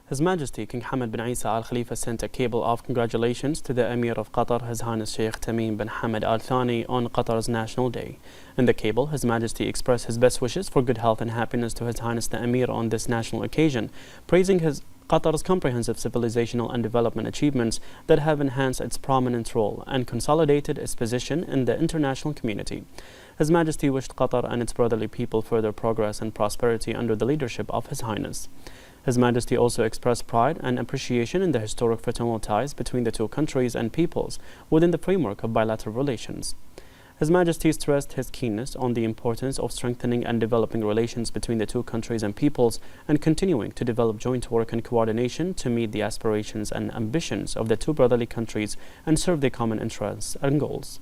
His Majesty King Hamad bin Isa Al Khalifa sent a cable of congratulations to the Emir of Qatar, His Highness Sheikh Tamim bin Hamad Al Thani, on Qatar's National Day. In the cable, His Majesty expressed his best wishes for good health and happiness to His Highness the Emir on this national occasion, praising Qatar's comprehensive civilizational and development achievements that have enhanced its prominent role and consolidated its position in the international community. His Majesty wished Qatar and its brotherly people further progress and prosperity under the leadership of His Highness. His Majesty also expressed pride and appreciation in the historic fraternal ties between the two countries and peoples within the framework of bilateral relations. His Majesty stressed his keenness on the importance of strengthening and developing relations between the two countries and peoples and continuing to develop joint work and coordination to meet the aspirations and ambitions of the two brotherly countries and serve their common interests and goals.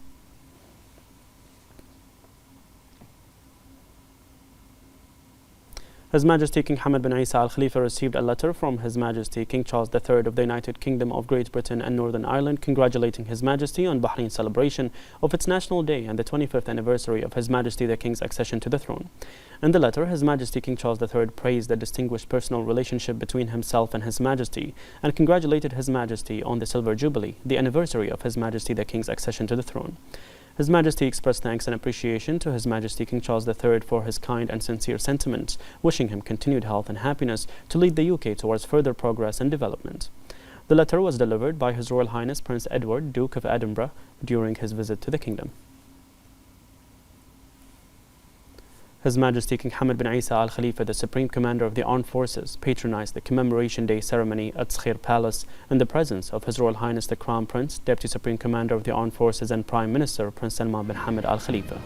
His Majesty King Hamad bin Isa Al Khalifa received a letter from His Majesty King Charles III of the United Kingdom of Great Britain and Northern Ireland congratulating His Majesty on Bahrain's celebration of its National Day and the 25th anniversary of His Majesty the King's accession to the throne. In the letter, His Majesty King Charles III praised the distinguished personal relationship between himself and His Majesty and congratulated His Majesty on the Silver Jubilee, the anniversary of His Majesty the King's accession to the throne. His Majesty expressed thanks and appreciation to His Majesty King Charles III for his kind and sincere sentiments, wishing him continued health and happiness to lead the UK towards further progress and development. The letter was delivered by His Royal Highness Prince Edward, Duke of Edinburgh, during his visit to the kingdom. His Majesty King Hamad bin Isa Al Khalifa, the Supreme Commander of the Armed Forces, patronized the Commemoration Day ceremony at Skir Palace in the presence of His Royal Highness the Crown Prince, Deputy Supreme Commander of the Armed Forces and Prime Minister Prince Salman bin Hamad Al Khalifa.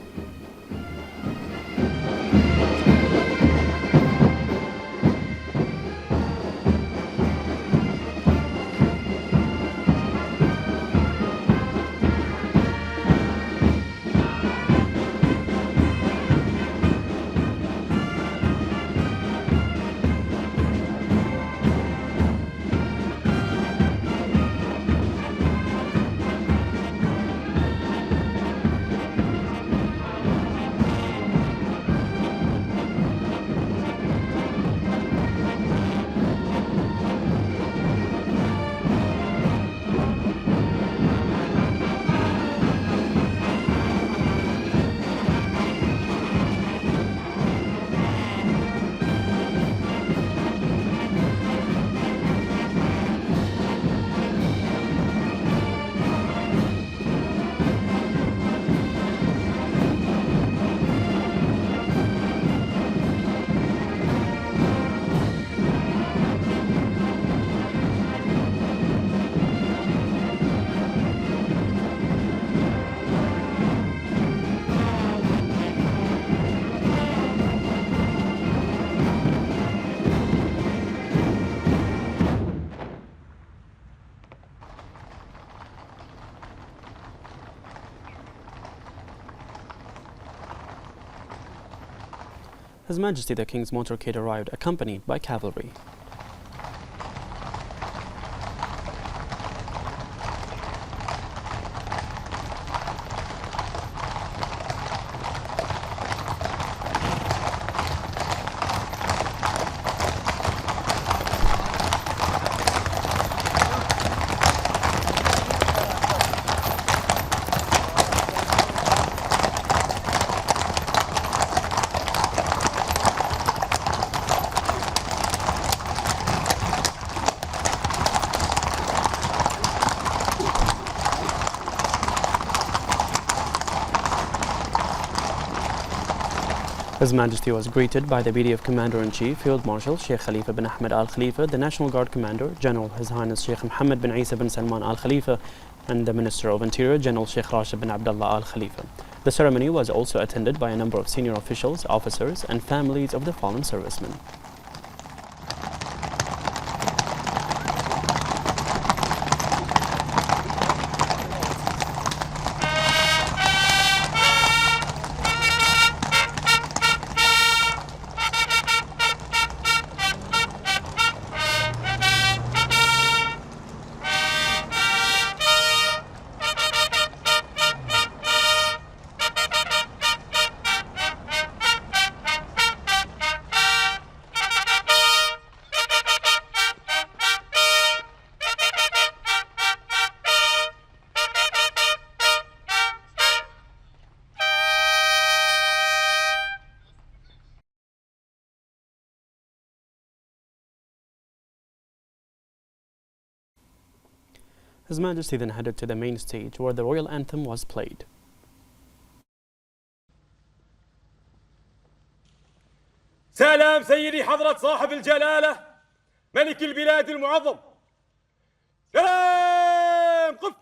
His Majesty the King's motorcade arrived accompanied by cavalry. His Majesty was greeted by the BDF Commander-in-Chief, Field Marshal Sheikh Khalifa bin Ahmed Al Khalifa, the National Guard Commander, General His Highness Sheikh Mohammed bin Isa bin Salman Al Khalifa, and the Minister of Interior, General Sheikh Rashid bin Abdullah Al Khalifa. The ceremony was also attended by a number of senior officials, officers, and families of the fallen servicemen. His Majesty then headed to the main stage where the royal anthem was played. سلام سيدي حضرة صاحب الجلالة ملك البلاد المعظم. سلام قف.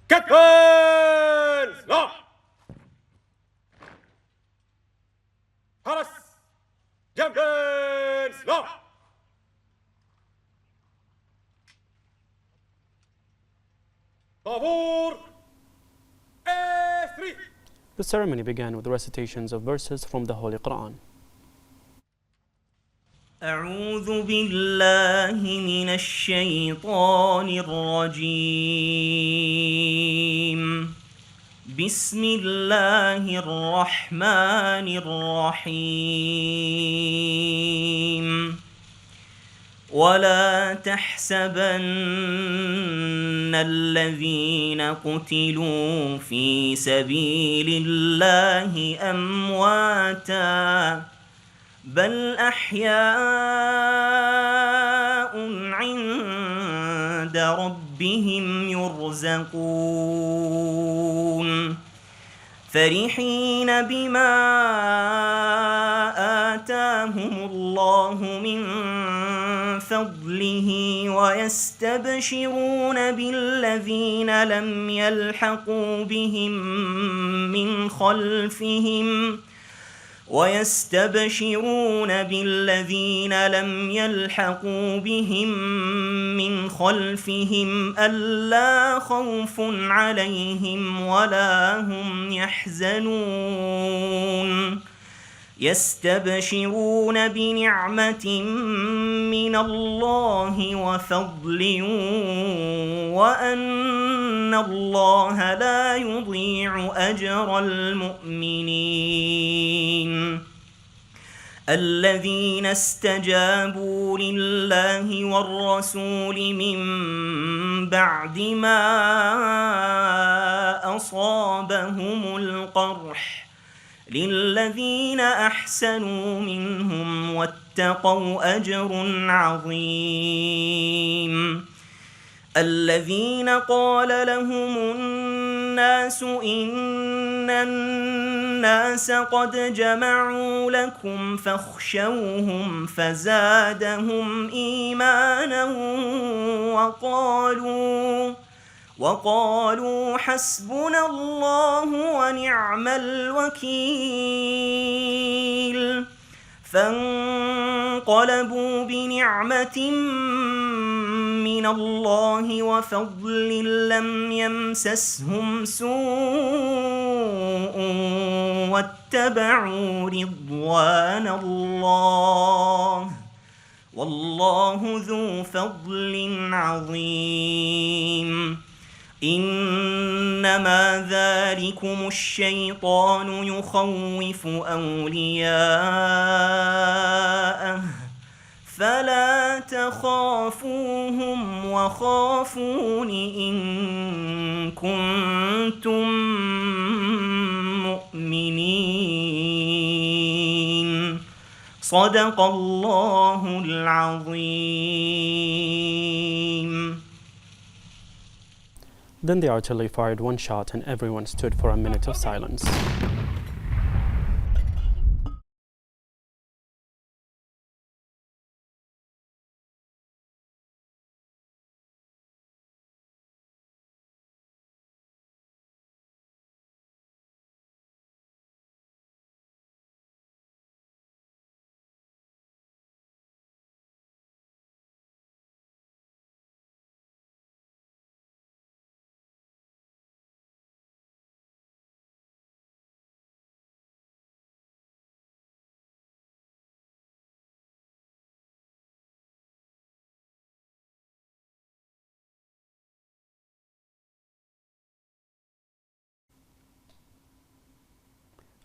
كتفان سلاح حرس جنبين سلاح طابور A3. The ceremony began with recitations of verses from the Holy Quran. أعوذ بالله من الشيطان الرجيم. بسم الله الرحمن الرحيم. ولا تحسبن الذين قتلوا في سبيل الله أمواتاً بل أحياء عند ربهم يرزقون فرحين بما آتاهم الله من فضله ويستبشرون بالذين لم يلحقوا بهم من خلفهم ألا خوف عليهم ولا هم يحزنون يستبشرون بنعمة من الله وفضل وأن الله لا يضيع أجر المؤمنين الذين استجابوا لله والرسول من بعد ما أصابهم القرح للذين أحسنوا منهم واتقوا أجر عظيم الذين قال لهم الناس إن الناس قد جمعوا لكم فاخشوهم فزادهم إيمانا وقالوا حسبنا الله ونعم الوكيل فانقلبوا بنعمة من الله وفضل لم يمسسهم سوء واتبعوا رضوان الله والله ذو فضل عظيم إنما ذلكم الشيطان يخوف أولياءه فلا تخافوهم وخافون إن كنتم مؤمنين صدق الله العظيم. Then the artillery fired one shot and everyone stood for a minute of silence.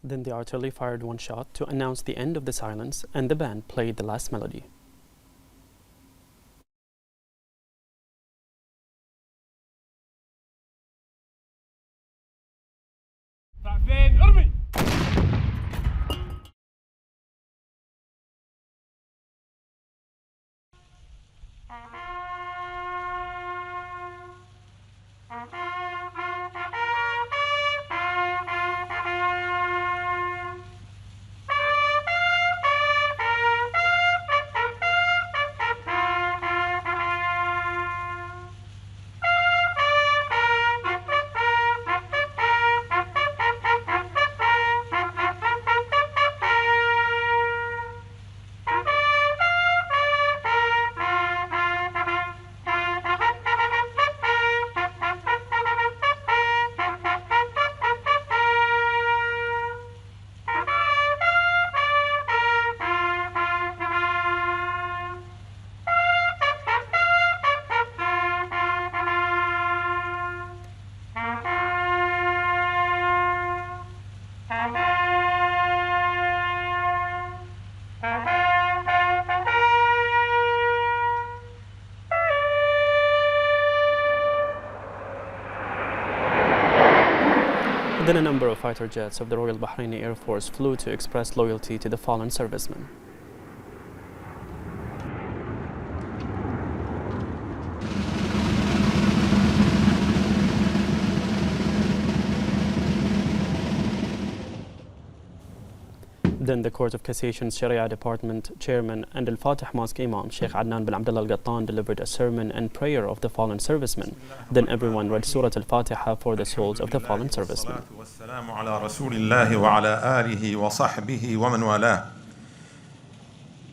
Then the artillery fired one shot to announce the end of the silence, and the band played the last melody. بعدين ارمي. Then a number of fighter jets of the Royal Bahraini Air Force flew to express loyalty to the fallen servicemen. Then the Court of Cassation's Sharia Department Chairman and Al-Fatih Mosque Imam Sheikh Adnan bin Abdullah Al-Gattan delivered a sermon and prayer of the fallen servicemen. Then everyone read Surah Al-Fatiha for the souls of the fallen servicemen. والسلام على رسول الله وعلى آله وصحبه ومن والاه.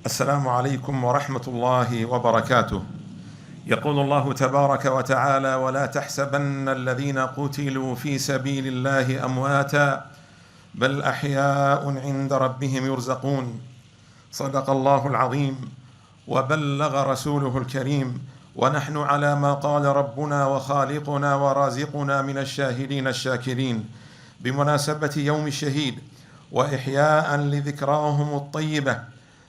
السلام عليكم ورحمة الله وبركاته. يقول الله تبارك وتعالى: ولا تحسبن الذين قتلوا في سبيل الله أمواتا بل أحياء عند ربهم يرزقون. صدق الله العظيم وبلغ رسوله الكريم، ونحن على ما قال ربنا وخالقنا ورازقنا من الشاهدين الشاكرين بمناسبة يوم الشهيد وإحياء لذكراهم الطيبة.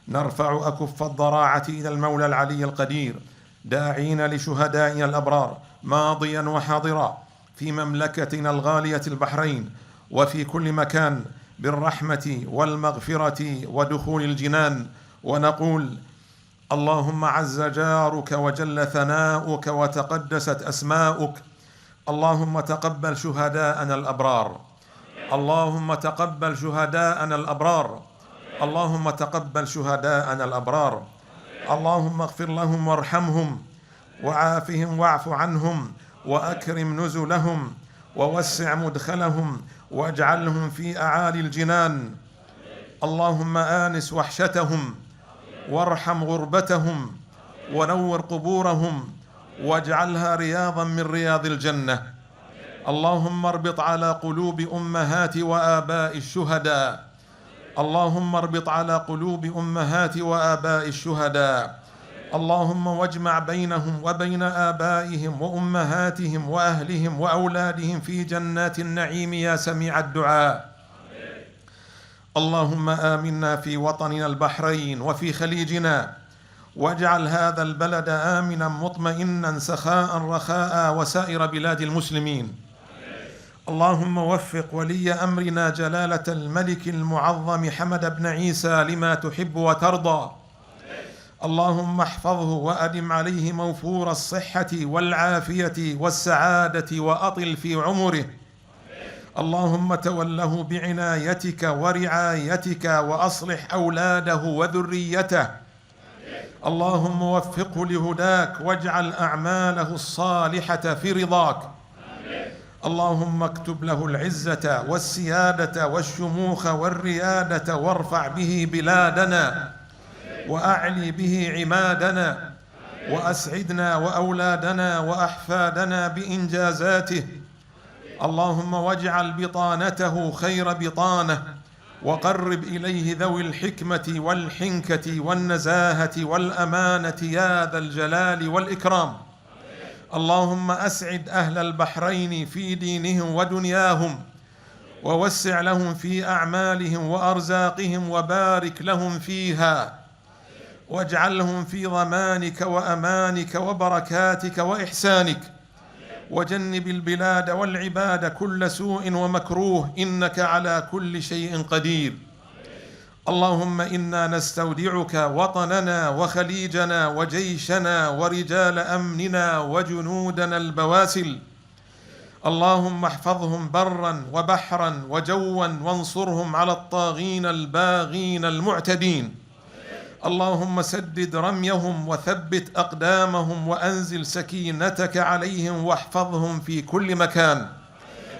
نرفع أكف الضراعة إلى المولى العلي القدير، داعين لشهدائنا الأبرار ماضيا وحاضرا في مملكتنا الغالية البحرين وفي كل مكان بالرحمة والمغفرة ودخول الجنان، ونقول: اللهم عز جارك وجل ثناؤك وتقدست أسماؤك، اللهم تقبل شهداءنا الأبرار، اللهم تقبل شهداءنا الأبرار، اللهم تقبل شهداءنا الأبرار، اللهم اغفر لهم وارحمهم وعافهم واعف عنهم وأكرم نزلهم ووسع مدخلهم واجعلهم في أعالي الجنان. اللهم آنس وحشتهم وارحم غربتهم ونور قبورهم واجعلها رياضا من رياض الجنة. اللهم اربط على قلوب أمهات وآباء الشهداء، اللهم اربط على قلوب أمهات وآباء الشهداء. اللهم واجمع بينهم وبين آبائهم وأمهاتهم وأهلهم وأولادهم في جنات النعيم يا سميع الدعاء. اللهم آمنا في وطننا البحرين وفي خليجنا، واجعل هذا البلد آمنا مطمئنا سخاء رخاء وسائر بلاد المسلمين. اللهم وفق ولي أمرنا جلالة الملك المعظم حمد بن عيسى لما تحب وترضى. اللهم احفظه وأدم عليه موفور الصحة والعافية والسعادة وأطل في عمره. اللهم توله بعنايتك ورعايتك وأصلح أولاده وذريته. اللهم وفقه لهداك واجعل أعماله الصالحة في رضاك. اللهم اكتب له العزة والسيادة والشموخ والريادة، وارفع به بلادنا وأعلي به عمادنا، وأسعدنا وأولادنا وأحفادنا بإنجازاته. اللهم واجعل بطانته خير بطانة، وقرب إليه ذوي الحكمة والحنكة والنزاهة والأمانة يا ذا الجلال والإكرام. اللهم أسعد أهل البحرين في دينهم ودنياهم، ووسع لهم في أعمالهم وأرزاقهم وبارك لهم فيها، واجعلهم في ضمانك وأمانك وبركاتك وإحسانك، وجنب البلاد والعباد كل سوء ومكروه، إنك على كل شيء قدير. اللهم إنا نستودعك وطننا وخليجنا وجيشنا ورجال أمننا وجنودنا البواسل، اللهم احفظهم برا وبحرا وجوا، وانصرهم على الطاغين الباغين المعتدين. اللهم سدد رميهم وثبت أقدامهم وأنزل سكينتك عليهم واحفظهم في كل مكان.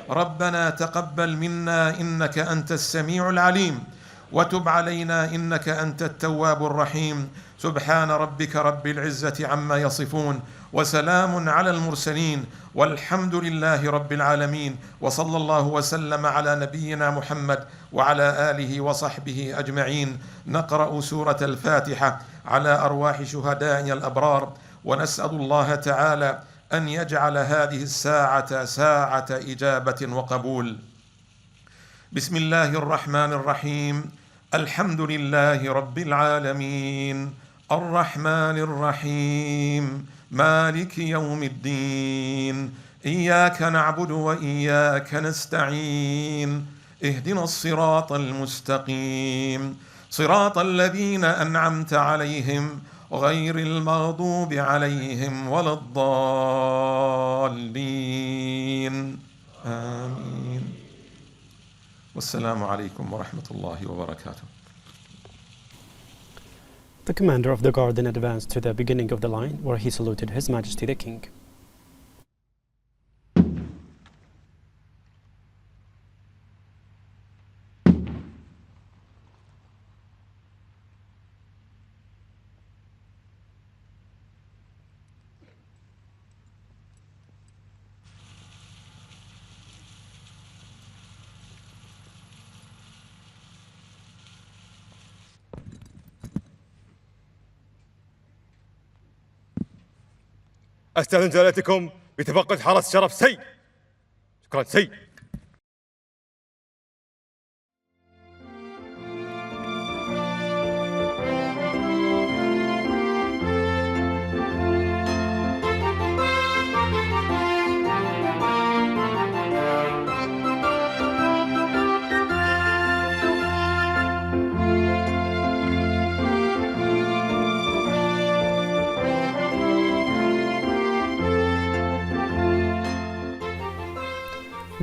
ربنا تقبل منا إنك أنت السميع العليم، وتب علينا إنك أنت التواب الرحيم. سبحان ربك رب العزة عما يصفون، وسلام على المرسلين، والحمد لله رب العالمين. وصلى الله وسلم على نبينا محمد وعلى آله وصحبه أجمعين. نقرأ سورة الفاتحة على أرواح شهدائنا الأبرار، ونسأل الله تعالى أن يجعل هذه الساعة ساعة إجابة وقبول. بسم الله الرحمن الرحيم. الحمد لله رب العالمين، الرحمن الرحيم، مالك يوم الدين، إياك نعبد وإياك نستعين، اهدنا الصراط المستقيم، صراط الذين أنعمت عليهم غير المغضوب عليهم ولا الضالين، آمين. والسلام عليكم ورحمة الله وبركاته. The commander of the guard then advanced to the beginning of the line, where he saluted His Majesty the King. أستأذن جلالتكم بتفقد حرس شرف سي. شكرا سي.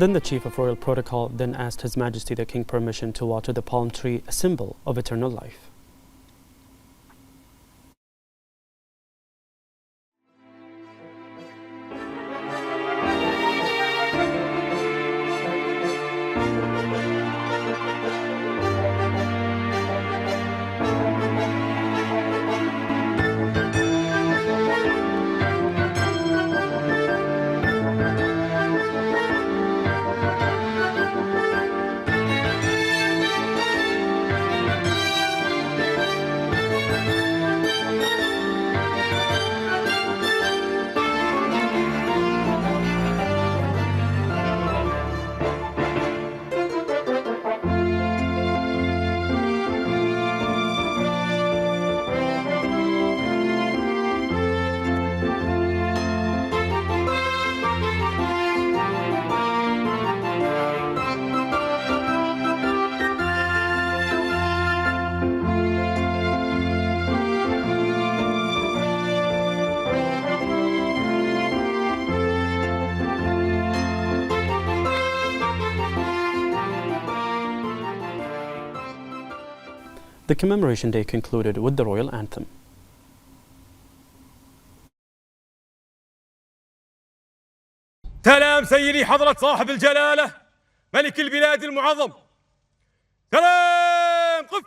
Then the chief of royal protocol then asked His Majesty the King permission to water the palm tree, a symbol of eternal life. The commemoration day concluded with the royal anthem. سلام سيدي حضرة صاحب الجلالة ملك البلاد المعظم. سلام. قف.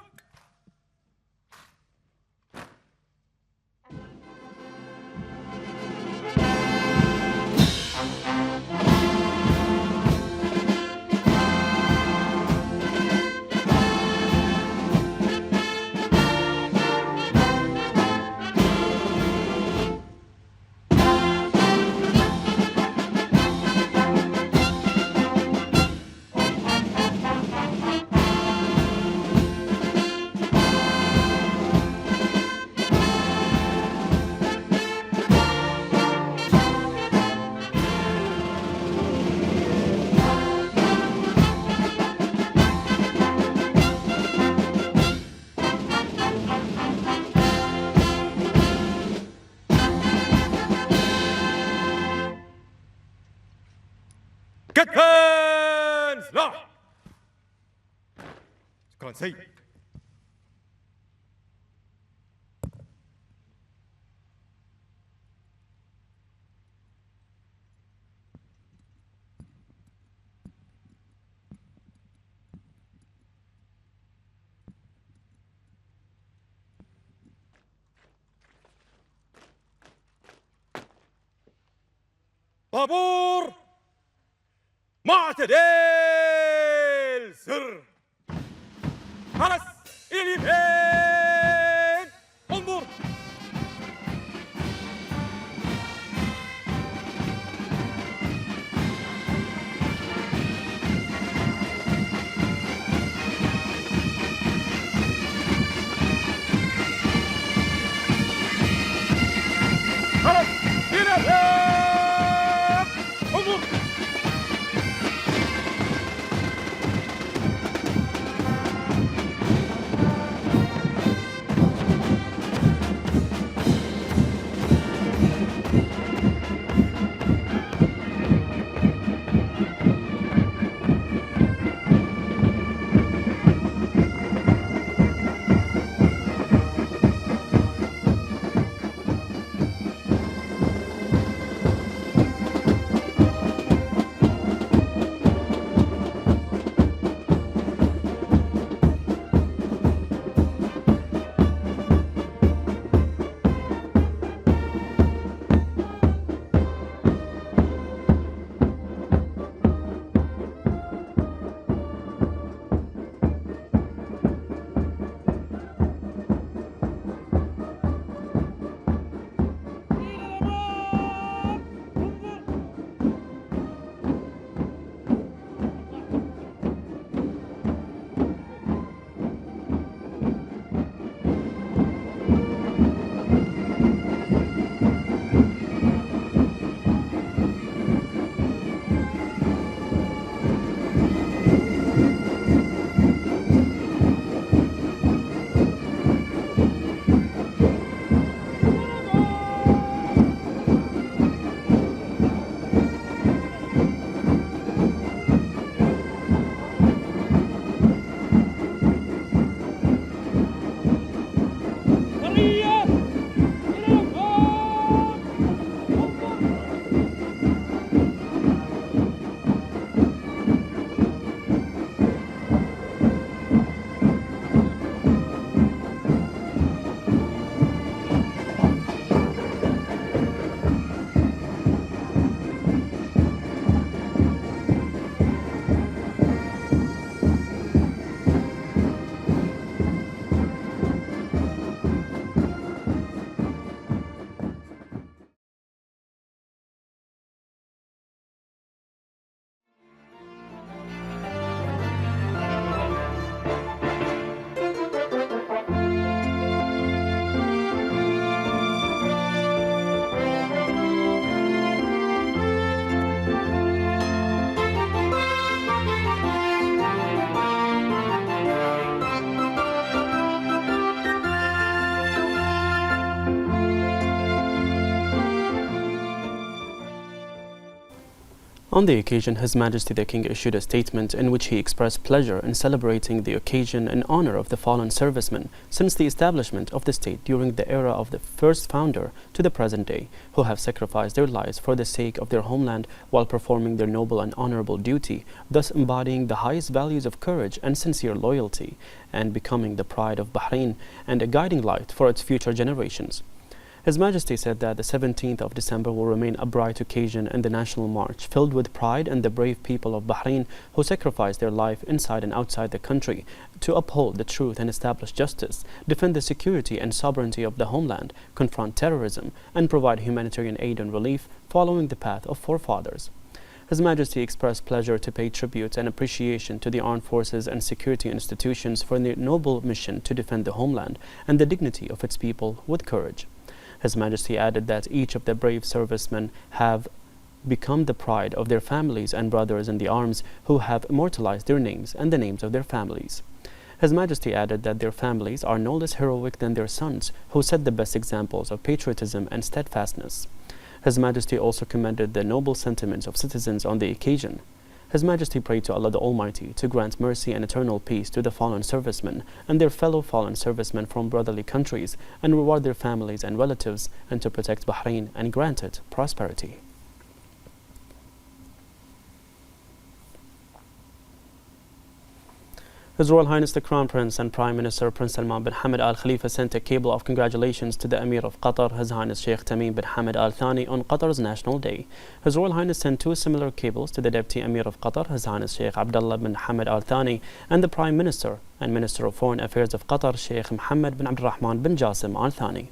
شكرا سيد. طابور معتدل سر فرس إلى اليمين انظر. فرس إلى اليمين انظر. On the occasion, His Majesty the King issued a statement in which he expressed pleasure in celebrating the occasion in honor of the fallen servicemen since the establishment of the state during the era of the first founder to the present day, who have sacrificed their lives for the sake of their homeland while performing their noble and honorable duty, thus embodying the highest values of courage and sincere loyalty, and becoming the pride of Bahrain and a guiding light for its future generations. His Majesty said that the 17th of December will remain a bright occasion in the national march, filled with pride in the brave people of Bahrain who sacrificed their life inside and outside the country to uphold the truth and establish justice, defend the security and sovereignty of the homeland, confront terrorism, and provide humanitarian aid and relief following the path of forefathers. His Majesty expressed pleasure to pay tribute and appreciation to the armed forces and security institutions for their noble mission to defend the homeland and the dignity of its people with courage. His Majesty added that each of the brave servicemen have become the pride of their families and brothers in the arms who have immortalized their names and the names of their families. His Majesty added that their families are no less heroic than their sons, who set the best examples of patriotism and steadfastness. His Majesty also commended the noble sentiments of citizens on the occasion. His Majesty prayed to Allah the Almighty to grant mercy and eternal peace to the fallen servicemen and their fellow fallen servicemen from brotherly countries, and reward their families and relatives, and to protect Bahrain and grant it prosperity. His Royal Highness the Crown Prince and Prime Minister Prince Salman bin Hamad Al Khalifa sent a cable of congratulations to the Emir of Qatar, His Highness Sheikh Tamim bin Hamad Al Thani, on Qatar's National Day. His Royal Highness sent two similar cables to the Deputy Emir of Qatar, His Highness Sheikh Abdullah bin Hamad Al Thani, and the Prime Minister and Minister of Foreign Affairs of Qatar, Sheikh Mohammed bin Abdul Rahman bin Jassim Al Thani.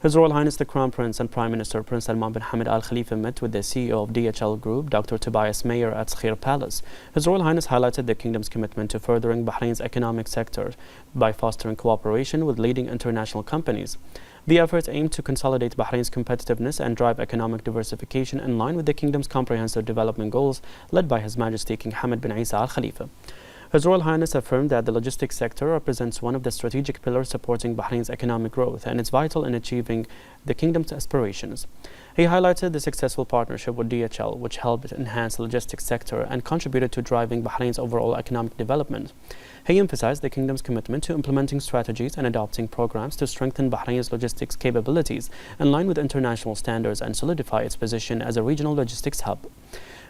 His Royal Highness the Crown Prince and Prime Minister Prince Salman bin Hamad Al Khalifa met with the CEO of DHL Group, Dr. Tobias Mayer, at Skhir Palace. His Royal Highness highlighted the Kingdom's commitment to furthering Bahrain's economic sector by fostering cooperation with leading international companies. The efforts aim to consolidate Bahrain's competitiveness and drive economic diversification in line with the Kingdom's comprehensive development goals led by His Majesty King Hamad bin Isa Al Khalifa. His Royal Highness affirmed that the logistics sector represents one of the strategic pillars supporting Bahrain's economic growth, and is vital in achieving the Kingdom's aspirations. He highlighted the successful partnership with DHL, which helped enhance the logistics sector and contributed to driving Bahrain's overall economic development. He emphasized the Kingdom's commitment to implementing strategies and adopting programs to strengthen Bahrain's logistics capabilities in line with international standards and solidify its position as a regional logistics hub.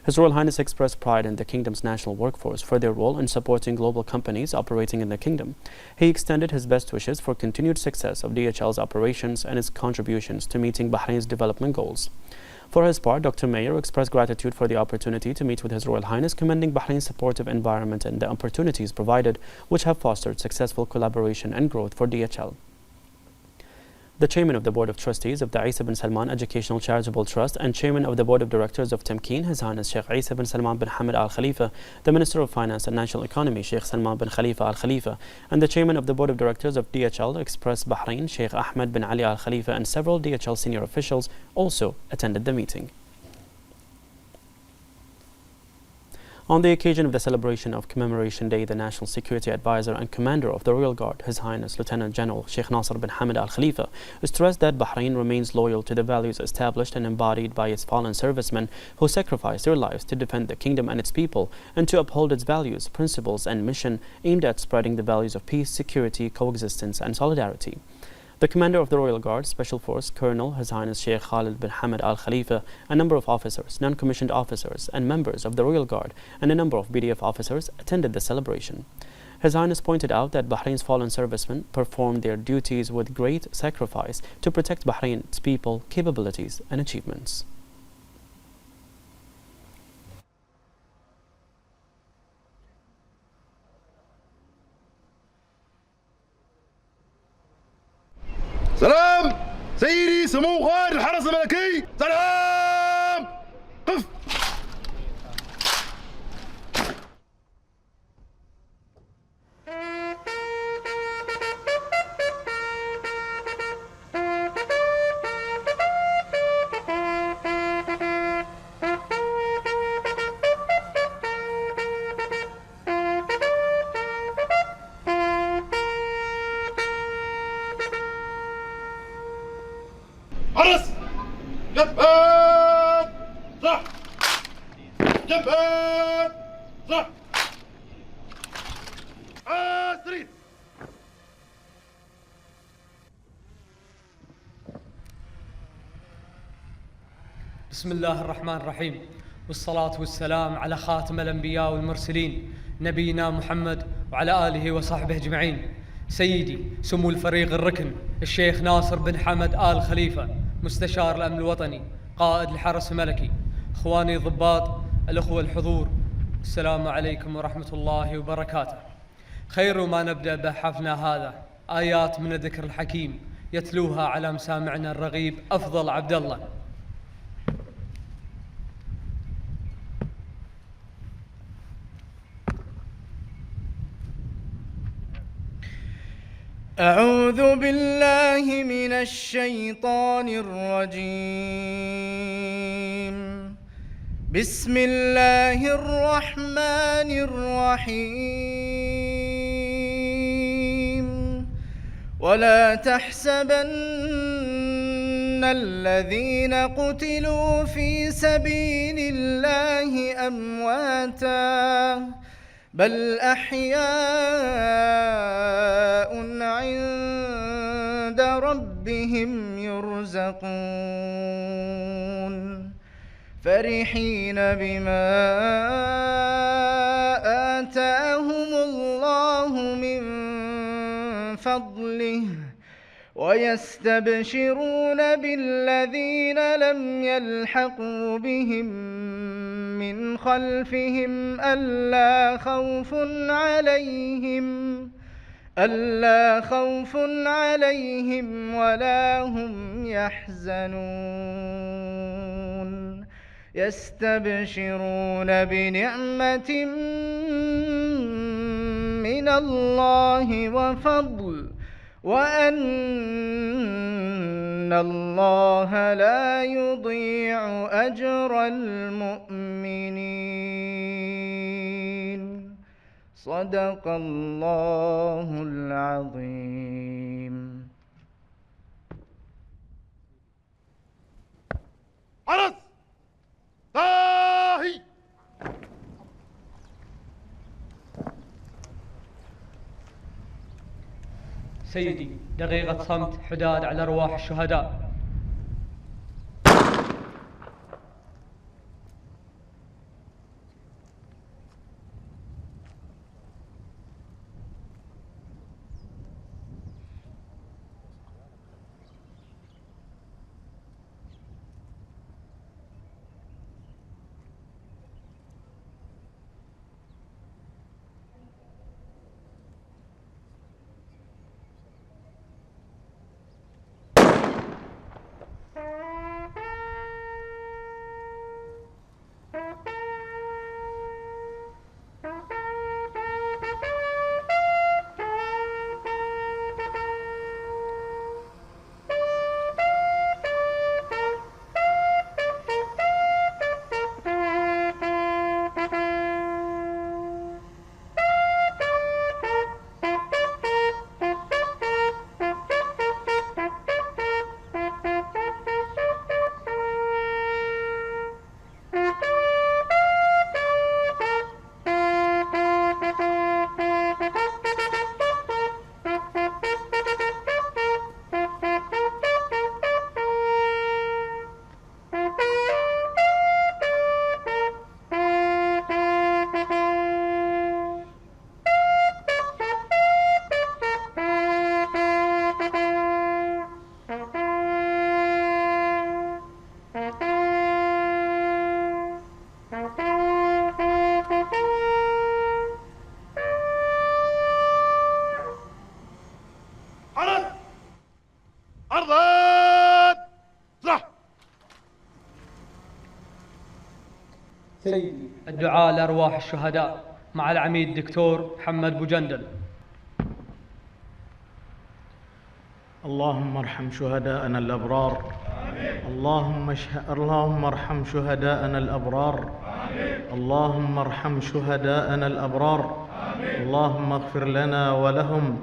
His Royal Highness expressed pride in the Kingdom's national workforce for their role in supporting global companies operating in the Kingdom. He extended his best wishes for continued success of DHL's operations and its contributions to meeting Bahrain's development goals. For his part, Dr. Mayer expressed gratitude for the opportunity to meet with His Royal Highness, commending Bahrain's supportive environment and the opportunities provided, which have fostered successful collaboration and growth for DHL. The Chairman of the Board of Trustees of the Isa bin Salman Educational Charitable Trust and Chairman of the Board of Directors of Tamkeen, His Highness Sheikh Isa bin Salman bin Hamad Al Khalifa, the Minister of Finance and National Economy, Sheikh Salman bin Khalifa Al Khalifa, and the Chairman of the Board of Directors of DHL Express Bahrain, Sheikh Ahmed bin Ali Al Khalifa, and several DHL senior officials also attended the meeting. On the occasion of the celebration of Commemoration Day, the National Security Advisor and Commander of the Royal Guard, His Highness Lieutenant General Sheikh Nasser bin Hamad Al Khalifa, stressed that Bahrain remains loyal to the values established and embodied by its fallen servicemen who sacrificed their lives to defend the Kingdom and its people, and to uphold its values, principles, and mission aimed at spreading the values of peace, security, coexistence, and solidarity. The Commander of the Royal Guard Special Force, Colonel His Highness Sheikh Khalid bin Hamad Al Khalifa, a number of officers, non-commissioned officers, and members of the Royal Guard, and a number of BDF officers attended the celebration. His Highness pointed out that Bahrain's fallen servicemen performed their duties with great sacrifice to protect Bahrain, its people, capabilities, and achievements. سلام سيدي سمو قائد الحرس الملكي. سلام قف. حرس جبهات صح جبهات صح عسري. بسم الله الرحمن الرحيم، والصلاة والسلام على خاتم الأنبياء والمرسلين نبينا محمد وعلى آله وصحبه أجمعين. سيدي سمو الفريق الركن الشيخ ناصر بن حمد آل خليفة، مستشار الأمن الوطني، قائد الحرس الملكي، إخواني ضباط، الأخوة الحضور، السلام عليكم ورحمة الله وبركاته. خير ما نبدأ به حفلنا هذا آيات من الذكر الحكيم يتلوها على مسامعنا الرغيب أفضل عبد الله. أعوذ بالله من الشيطان الرجيم. بسم الله الرحمن الرحيم. ولا تحسبن الذين قتلوا في سبيل الله أمواتا بل أحياء عند ربهم يرزقون فرحين بما آتاهم الله من فضله ويستبشرون بالذين لم يلحقوا بهم من خلفهم ألا خوف عليهم ولا هم يحزنون يستبشرون بنعمة من الله وفضل وأن الله لا يضيع أجر المؤمنين صدق الله العظيم. عرس طاهي سيدي دقيقة صمت حداد على أرواح الشهداء. سيدي الدعاء لأرواح الشهداء مع العميد الدكتور محمد بوجندل. اللهم ارحم شهداءنا الأبرار. اللهم ارحم شهداءنا الأبرار. اللهم ارحم شهداءنا الأبرار. اللهم اغفر لنا ولهم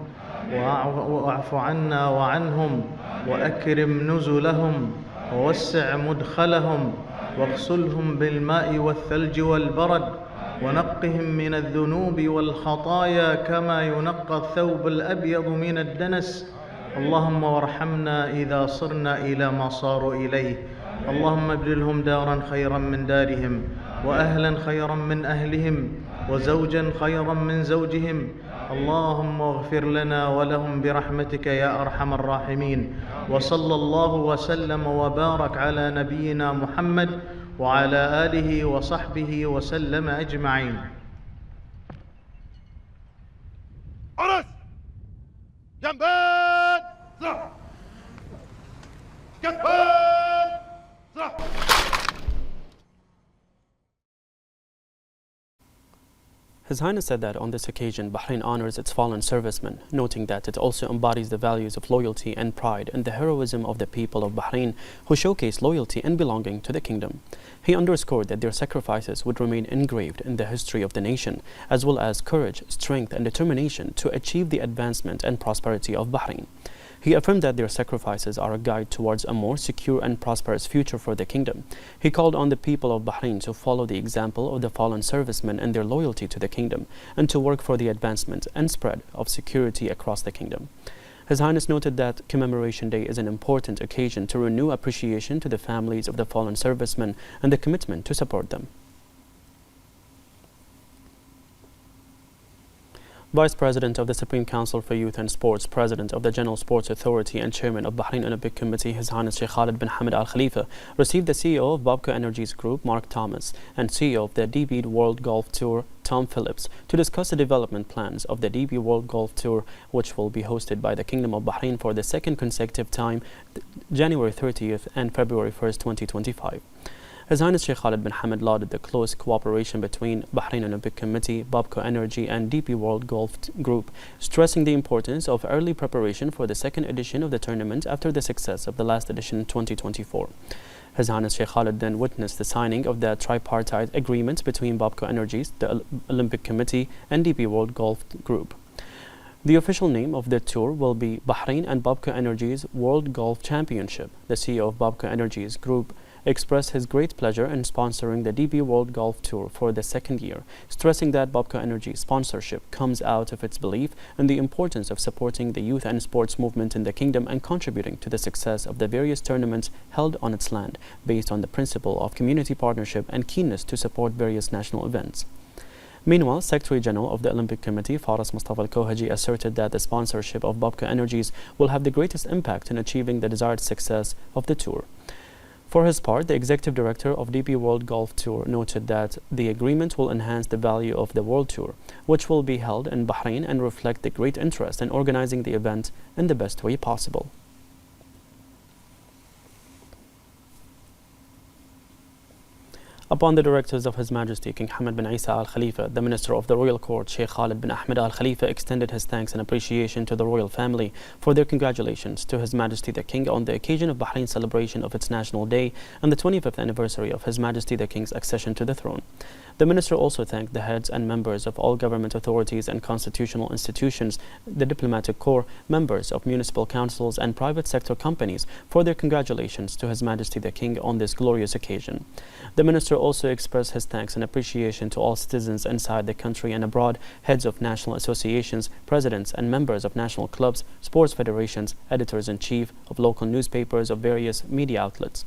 واعف عنا وعنهم وأكرم نزلهم ووسع مدخلهم واغسلهم بالماء والثلج والبرد ونقهم من الذنوب والخطايا كما ينقى الثوب الأبيض من الدنس. اللهم وارحمنا إذا صرنا إلى ما صاروا إليه. اللهم ابدلهم دارا خيرا من دارهم وأهلا خيرا من أهلهم وزوجا خيرا من زوجهم. اللهم اغفر لنا ولهم برحمتك يا أرحم الراحمين. وصلى الله وسلم وبارك على نبينا محمد وعلى آله وصحبه وسلم أجمعين. عرس جنبان صح كتفان صح. His Highness said that on this occasion, Bahrain honors its fallen servicemen, noting that it also embodies the values of loyalty and pride and the heroism of the people of Bahrain who showcase loyalty and belonging to the kingdom. He underscored that their sacrifices would remain engraved in the history of the nation, as well as courage, strength and determination to achieve the advancement and prosperity of Bahrain. He affirmed that their sacrifices are a guide towards a more secure and prosperous future for the kingdom. He called on the people of Bahrain to follow the example of the fallen servicemen and their loyalty to the kingdom, and to work for the advancement and spread of security across the kingdom. His Highness noted that Commemoration Day is an important occasion to renew appreciation to the families of the fallen servicemen and the commitment to support them. Vice President of the Supreme Council for Youth and Sports, President of the General Sports Authority and Chairman of Bahrain Olympic Committee, His Highness Sheikh Khalid bin Hamad Al Khalifa, received the CEO of Babco Energies Group, Mark Thomas, and CEO of the DB World Golf Tour, Tom Phillips, to discuss the development plans of the DB World Golf Tour, which will be hosted by the Kingdom of Bahrain for the second consecutive time, January 30th and February 1st, 2025. His Highness Sheikh Khalid bin Hamad lauded the close cooperation between Bahrain Olympic Committee, Babco Energy and DP World Golf Group, stressing the importance of early preparation for the second edition of the tournament after the success of the last edition in 2024. His Highness Sheikh Khalid then witnessed the signing of the tripartite agreement between Babco Energies, the Olympic Committee and DP World Golf Group. The official name of the tour will be Bahrain and Babco Energies World Golf Championship. The CEO of Babco Energies Group expressed his great pleasure in sponsoring the DB World Golf Tour for the second year, stressing that Babco Energy sponsorship comes out of its belief in the importance of supporting the youth and sports movement in the kingdom and contributing to the success of the various tournaments held on its land, based on the principle of community partnership and keenness to support various national events. Meanwhile, Secretary General of the Olympic Committee, Faras Mustafa Al-Kohaji, asserted that the sponsorship of Babco Energies will have the greatest impact in achieving the desired success of the tour. For his part, the Executive Director of DP World Golf Tour noted that the agreement will enhance the value of the World Tour, which will be held in Bahrain, and reflect the great interest in organizing the event in the best way possible. Upon the directives of His Majesty King Hamad bin Isa Al Khalifa, the Minister of the Royal Court, Sheikh Khalid bin Ahmed Al Khalifa, extended his thanks and appreciation to the royal family for their congratulations to His Majesty the King on the occasion of Bahrain's celebration of its National Day and the 25th anniversary of His Majesty the King's accession to the throne. The Minister also thanked the heads and members of all government authorities and constitutional institutions, the diplomatic corps, members of municipal councils and private sector companies for their congratulations to His Majesty the King on this glorious occasion. The Minister also expressed his thanks and appreciation to all citizens inside the country and abroad, heads of national associations, presidents and members of national clubs, sports federations, editors-in-chief of local newspapers of various media outlets.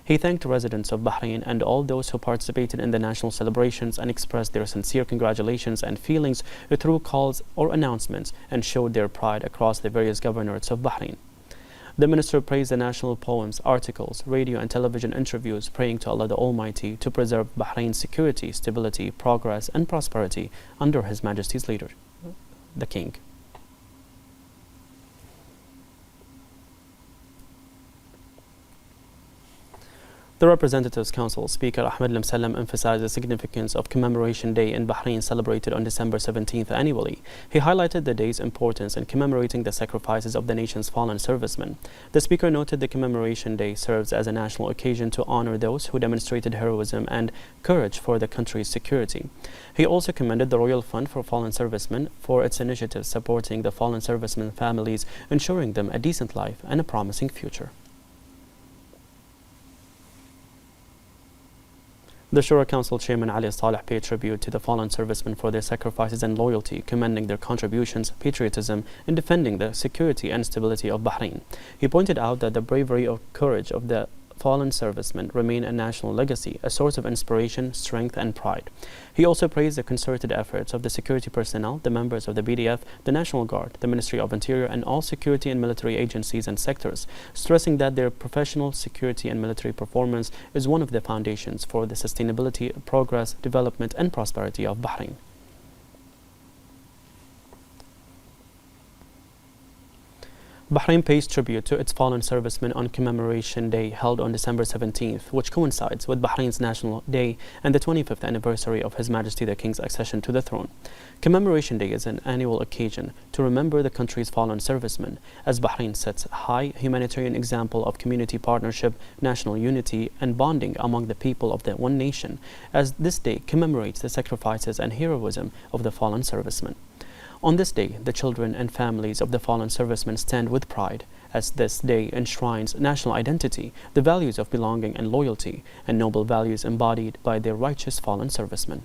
He thanked residents of Bahrain and all those who participated in the national celebrations and expressed their sincere congratulations and feelings through calls or announcements, and showed their pride across the various governorates of Bahrain. The Minister praised the national poems, articles, radio and television interviews, praying to Allah the Almighty to preserve Bahrain's security, stability, progress and prosperity under His Majesty's leader, the King. The Representatives Council Speaker Ahmed Lamsallam emphasized the significance of Commemoration Day in Bahrain, celebrated on December 17th annually. He highlighted the day's importance in commemorating the sacrifices of the nation's fallen servicemen. The Speaker noted the Commemoration Day serves as a national occasion to honor those who demonstrated heroism and courage for the country's security. He also commended the Royal Fund for Fallen Servicemen for its initiatives supporting the fallen servicemen families, ensuring them a decent life and a promising future. The Shura Council Chairman Ali Saleh paid tribute to the fallen servicemen for their sacrifices and loyalty, commending their contributions, patriotism in defending the security and stability of Bahrain. He pointed out that the bravery or courage of the fallen servicemen remain a national legacy, a source of inspiration, strength and pride. He also praised the concerted efforts of the security personnel, the members of the BDF, the National Guard, the Ministry of Interior and all security and military agencies and sectors, stressing that their professional security and military performance is one of the foundations for the sustainability, progress, development and prosperity of Bahrain. Bahrain pays tribute to its fallen servicemen on Commemoration Day held on December 17th, which coincides with Bahrain's National Day and the 25th anniversary of His Majesty the King's accession to the throne. Commemoration Day is an annual occasion to remember the country's fallen servicemen, as Bahrain sets a high humanitarian example of community partnership, national unity and bonding among the people of the one nation, as this day commemorates the sacrifices and heroism of the fallen servicemen. On this day, the children and families of the fallen servicemen stand with pride, as this day enshrines national identity, the values of belonging and loyalty, and noble values embodied by their righteous fallen servicemen.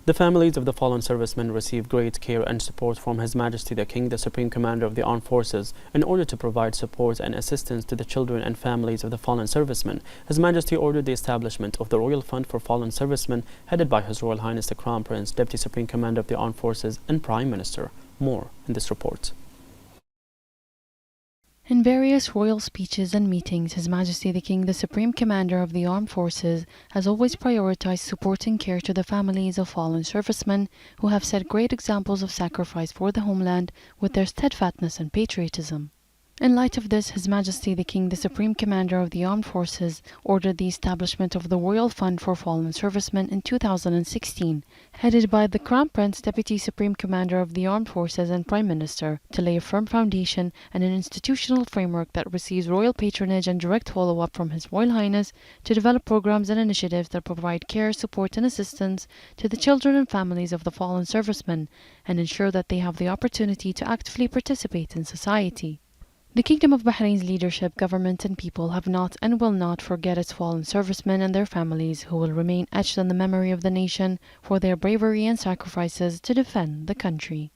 The families of the fallen servicemen receive great care and support from His Majesty the King, the Supreme Commander of the Armed Forces. In order to provide support and assistance to the children and families of the fallen servicemen, His Majesty ordered the establishment of the Royal Fund for Fallen Servicemen, headed by His Royal Highness the Crown Prince, Deputy Supreme Commander of the Armed Forces and Prime Minister. More in this report. In various royal speeches and meetings, His Majesty the King, the Supreme Commander of the Armed Forces, has always prioritized support and care to the families of fallen servicemen who have set great examples of sacrifice for the homeland with their steadfastness and patriotism. In light of this, His Majesty the King, the Supreme Commander of the Armed Forces, ordered the establishment of the Royal Fund for Fallen Servicemen in 2016, headed by the Crown Prince, Deputy Supreme Commander of the Armed Forces and Prime Minister, to lay a firm foundation and an institutional framework that receives royal patronage and direct follow-up from His Royal Highness to develop programs and initiatives that provide care, support and assistance to the children and families of the fallen servicemen and ensure that they have the opportunity to actively participate in society. The Kingdom of Bahrain's leadership, government and people have not and will not forget its fallen servicemen and their families, who will remain etched in the memory of the nation for their bravery and sacrifices to defend the country.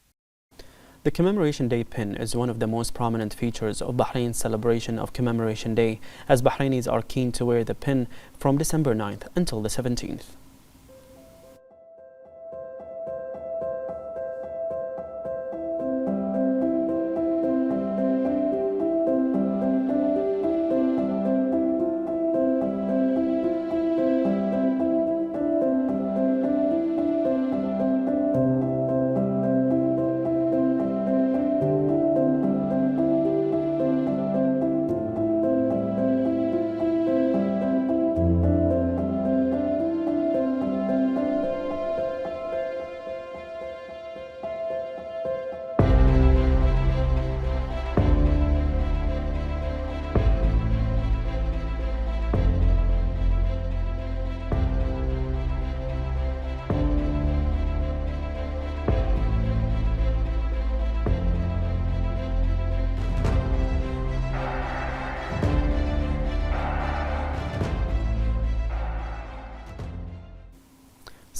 The Commemoration Day pin is one of the most prominent features of Bahrain's celebration of Commemoration Day, as Bahrainis are keen to wear the pin from December 9th until the 17th.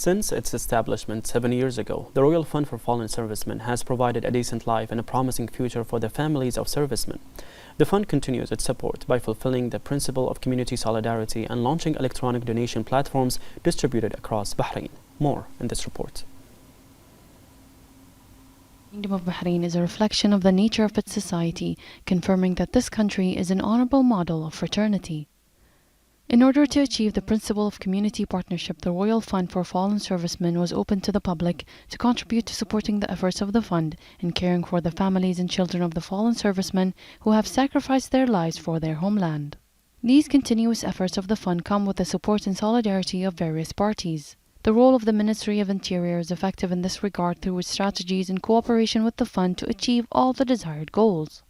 Since its establishment 7 years ago, the Royal Fund for Fallen Servicemen has provided a decent life and a promising future for the families of servicemen. The fund continues its support by fulfilling the principle of community solidarity and launching electronic donation platforms distributed across Bahrain. More in this report. The Kingdom of Bahrain is a reflection of the nature of its society, confirming that this country is an honorable model of fraternity. In order to achieve the principle of community partnership, the Royal Fund for Fallen Servicemen was open to the public to contribute to supporting the efforts of the fund in caring for the families and children of the fallen servicemen who have sacrificed their lives for their homeland. These continuous efforts of the fund come with the support and solidarity of various parties. The role of the Ministry of Interior is effective in this regard through its strategies in cooperation with the fund to achieve all the desired goals.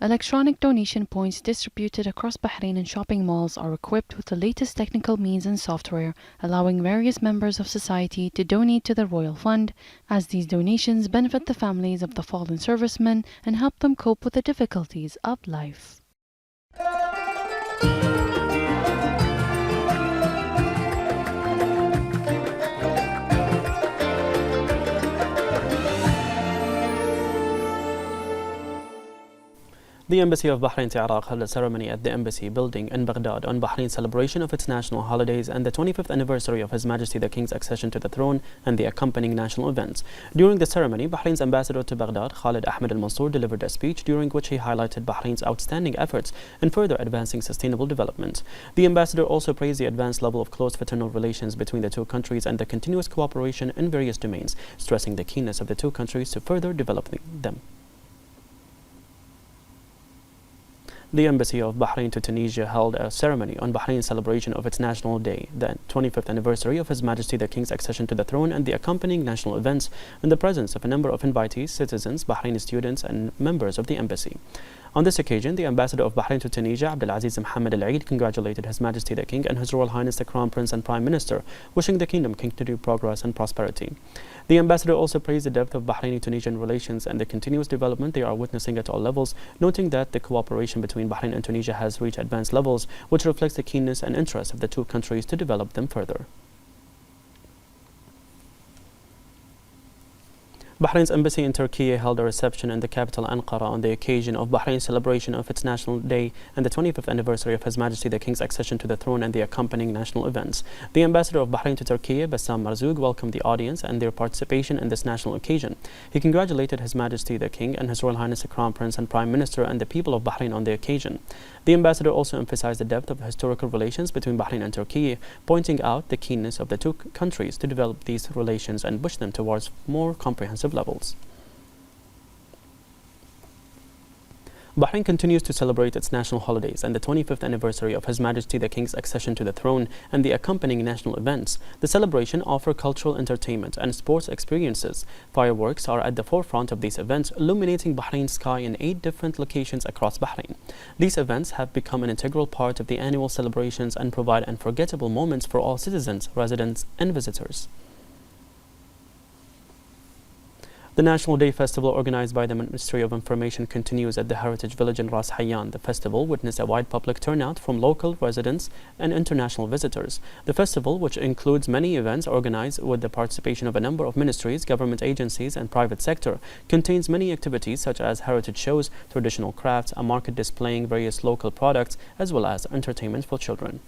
Electronic donation points distributed across Bahrain and shopping malls are equipped with the latest technical means and software, allowing various members of society to donate to the Royal Fund, as these donations benefit the families of the fallen servicemen and help them cope with the difficulties of life. The Embassy of Bahrain to Iraq held a ceremony at the Embassy building in Baghdad on Bahrain's celebration of its national holidays and the 25th anniversary of His Majesty the King's accession to the throne and the accompanying national events. During the ceremony, Bahrain's ambassador to Baghdad, Khalid Ahmed Al-Mansour, delivered a speech during which he highlighted Bahrain's outstanding efforts in further advancing sustainable development. The ambassador also praised the advanced level of close fraternal relations between the two countries and the continuous cooperation in various domains, stressing the keenness of the two countries to further develop them. The Embassy of Bahrain to Tunisia held a ceremony on Bahrain's celebration of its National Day, the 25th anniversary of His Majesty the King's accession to the throne and the accompanying national events, in the presence of a number of invitees, citizens, Bahraini students and members of the embassy. On this occasion, the Ambassador of Bahrain to Tunisia, Abdulaziz Mohammed Al Eid, congratulated His Majesty the King and His Royal Highness the Crown Prince and Prime Minister, wishing the kingdom continued progress and prosperity. The Ambassador also praised the depth of Bahraini-Tunisian relations and the continuous development they are witnessing at all levels, noting that the cooperation between Bahrain and Tunisia has reached advanced levels, which reflects the keenness and interest of the two countries to develop them further. Bahrain's embassy in Turkey held a reception in the capital Ankara on the occasion of Bahrain's celebration of its National Day and the 25th anniversary of His Majesty the King's accession to the throne and the accompanying national events. The Ambassador of Bahrain to Turkey, Bassam Marzouk, welcomed the audience and their participation in this national occasion. He congratulated His Majesty the King and His Royal Highness the Crown Prince and Prime Minister and the people of Bahrain on the occasion. The Ambassador also emphasized the depth of historical relations between Bahrain and Turkey, pointing out the keenness of the two countries to develop these relations and push them towards more comprehensive levels. Bahrain continues to celebrate its national holidays and the 25th anniversary of His Majesty the King's accession to the throne and the accompanying national events. The celebration offers cultural entertainment and sports experiences. Fireworks are at the forefront of these events, illuminating Bahrain's sky in 8 different locations across Bahrain. These events have become an integral part of the annual celebrations and provide unforgettable moments for all citizens, residents, and visitors. The National Day Festival, organized by the Ministry of Information, continues at the Heritage Village in Ras Hayyan. The festival witnessed a wide public turnout from local residents and international visitors. The festival, which includes many events organized with the participation of a number of ministries, government agencies, and private sector, contains many activities such as heritage shows, traditional crafts, a market displaying various local products, as well as entertainment for children.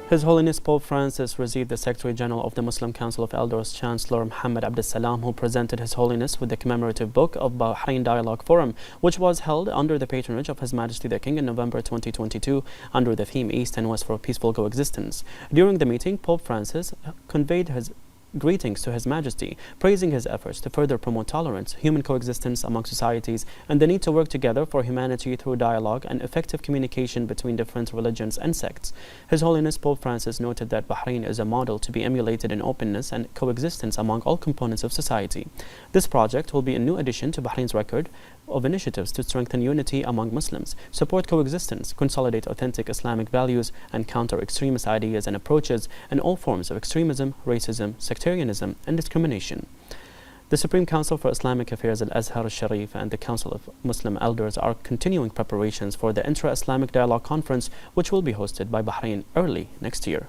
His Holiness Pope Francis received the Secretary General of the Muslim Council of Elders, Chancellor Mohammed Abdel Salam, who presented His Holiness with the commemorative book of Bahrain Dialogue Forum, which was held under the patronage of His Majesty the King in November 2022 under the theme East and West for Peaceful Coexistence. During the meeting, Pope Francis conveyed his greetings to His Majesty, praising his efforts to further promote tolerance, human coexistence among societies, and the need to work together for humanity through dialogue and effective communication between different religions and sects. His Holiness Pope Francis noted that Bahrain is a model to be emulated in openness and coexistence among all components of society. This project will be a new addition to Bahrain's record of initiatives to strengthen unity among Muslims, support coexistence, consolidate authentic Islamic values, and counter extremist ideas and approaches and all forms of extremism, racism, sectarianism, and discrimination. The Supreme Council for Islamic Affairs, Al-Azhar al-Sharif, and the Council of Muslim Elders are continuing preparations for the Intra-Islamic Dialogue Conference, which will be hosted by Bahrain early next year.